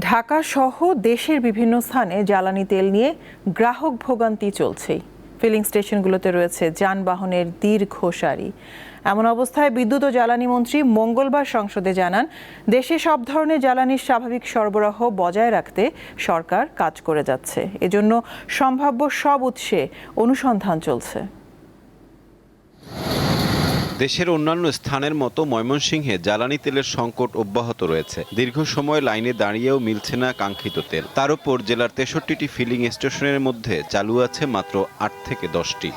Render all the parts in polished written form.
ঢাকা সহ দেশের বিভিন্ন স্থানে জ্বালানি তেল নিয়ে গ্রাহক ভোগান্তি চলছেই। ফিলিং স্টেশনগুলোতে রয়েছে যানবাহনের দীর্ঘ সারি। এমন অবস্থায় বিদ্যুৎ ও জ্বালানি মন্ত্রী মঙ্গলবার সংসদে জানান, দেশে সব ধরনের জ্বালানির স্বাভাবিক সরবরাহ বজায় রাখতে সরকার কাজ করে যাচ্ছে। এজন্য সম্ভাব্য সব উৎসে অনুসন্ধান চলছে। দেশের অন্যান্য স্থানের মতো ময়মনসিংহে জ্বালানি তেলের সংকট অব্যাহত রয়েছে। দীর্ঘ সময় লাইনে দাঁড়িয়েও মিলছে না কাঙ্ক্ষিত তেল। তার উপর জেলার 63টি ফিলিং স্টেশনের মধ্যে চালু আছে মাত্র 8 থেকে 10টি।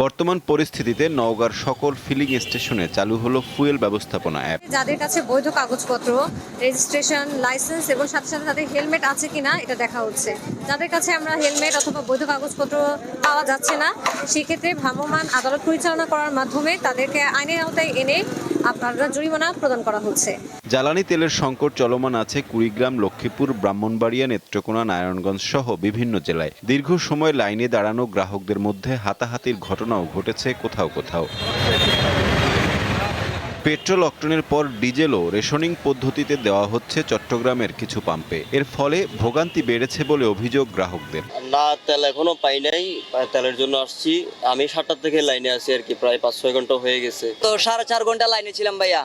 বর্তমান পরিস্থিতিতে নওগাঁর সকল ফিলিং স্টেশনে চালু হলো ফুয়েল ব্যবস্থাপনা অ্যাপ। যাদের কাছে বৈধ কাগজপত্র, রেজিস্ট্রেশন, লাইসেন্স এবং সাথে সাথে তাদের হেলমেট আছে কিনা এটা দেখা হচ্ছে। যাদের কাছে আমরা হেলমেট অথবা বৈধ কাগজপত্র পাওয়া যাচ্ছে না, সেক্ষেত্রে ভ্রাম্যমাণ আদালত পরিচালনা করার মাধ্যমে তাদেরকে আইনের আওতায় এনে আপনারা জরিমানা প্রদান করা হচ্ছে। জ্বালানি তেলের সংকট চলমান আছে কুড়িগ্রাম, লক্ষ্মীপুর, ব্রাহ্মণবাড়িয়া, নেত্রকোনা, নারায়ণগঞ্জ সহ বিভিন্ন জেলায়। দীর্ঘ সময় লাইনে দাঁড়ানো গ্রাহকদের মধ্যে হাতাহাতির ঘটনাও ঘটেছে কোথাও কোথাও। পেট্রোল অক্টেনের পর ডিজেলও রেশনিং পদ্ধতিতে দেওয়া হচ্ছে চট্টগ্রামের কিছু পাম্পে। এর ফলে ভোগান্তি বেড়েছে বলে অভিযোগ গ্রাহকদের। না, তেল এখনো পাই নাই, তেলের জন্য আসছি। আমি 7টা থেকে লাইনে আছি আর কি, প্রায় 5-6 ঘন্টা হয়ে গেছে। তো 4.5 ঘন্টা লাইনে ছিলাম ভাইয়া,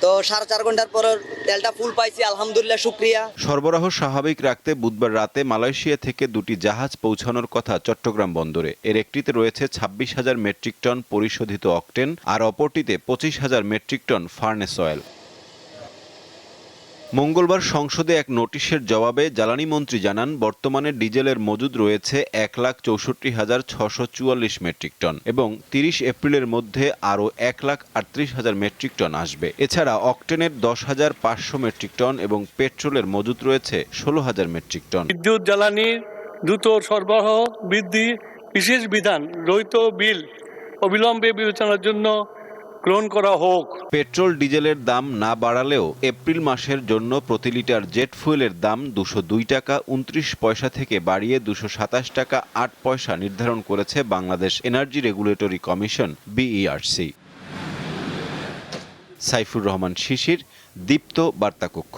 তো 4.5 ঘন্টার পর তেলটা ফুল পাইছি, আলহামদুলিল্লাহ, শুকরিয়া। সরবরাহ স্বাভাবিক রাখতে বুধবার রাতে মালয়েশিয়া থেকে 2টি জাহাজ পৌঁছানোর কথা চট্টগ্রাম বন্দরে। এর একটিতে রয়েছে 26,000 মেট্রিক টন পরিশোধিত অকটেন, আর অপরটিতে 25,000 মেট্রিক টন ফার্নেস অয়েল। মঙ্গলবার সংসদে এক নোটিশের জবাবে জ্বালানি মন্ত্রী জানান, বর্তমানে ডিজেলের মজুদ রয়েছে 1,64,644 মেট্রিক টন এবং 30 এপ্রিলের মধ্যে আরও 1,38,000 মেট্রিক টন আসবে। এছাড়া অকটেনের 10,500 মেট্রিক টন এবং পেট্রোলের মজুদ রয়েছে 16,000 মেট্রিক টন। বিদ্যুৎ জ্বালানির দ্রুত সরবরাহ বৃদ্ধি বিশেষ বিধান দ্বৈত বিল অবিলম্বে বিবেচনার জন্য গ্রহণ করা হোক। পেট্রোল ডিজেলের দাম না বাড়ালেও এপ্রিল মাসের জন্য প্রতি লিটার জেট ফুয়েলের দাম 202 টাকা 29 পয়সা থেকে বাড়িয়ে 227 টাকা 8 পয়সা নির্ধারণ করেছে Bangladesh energy regulatory commission BERC। Saifur Rahman Shishir, Deepto বার্তা কক্ষ।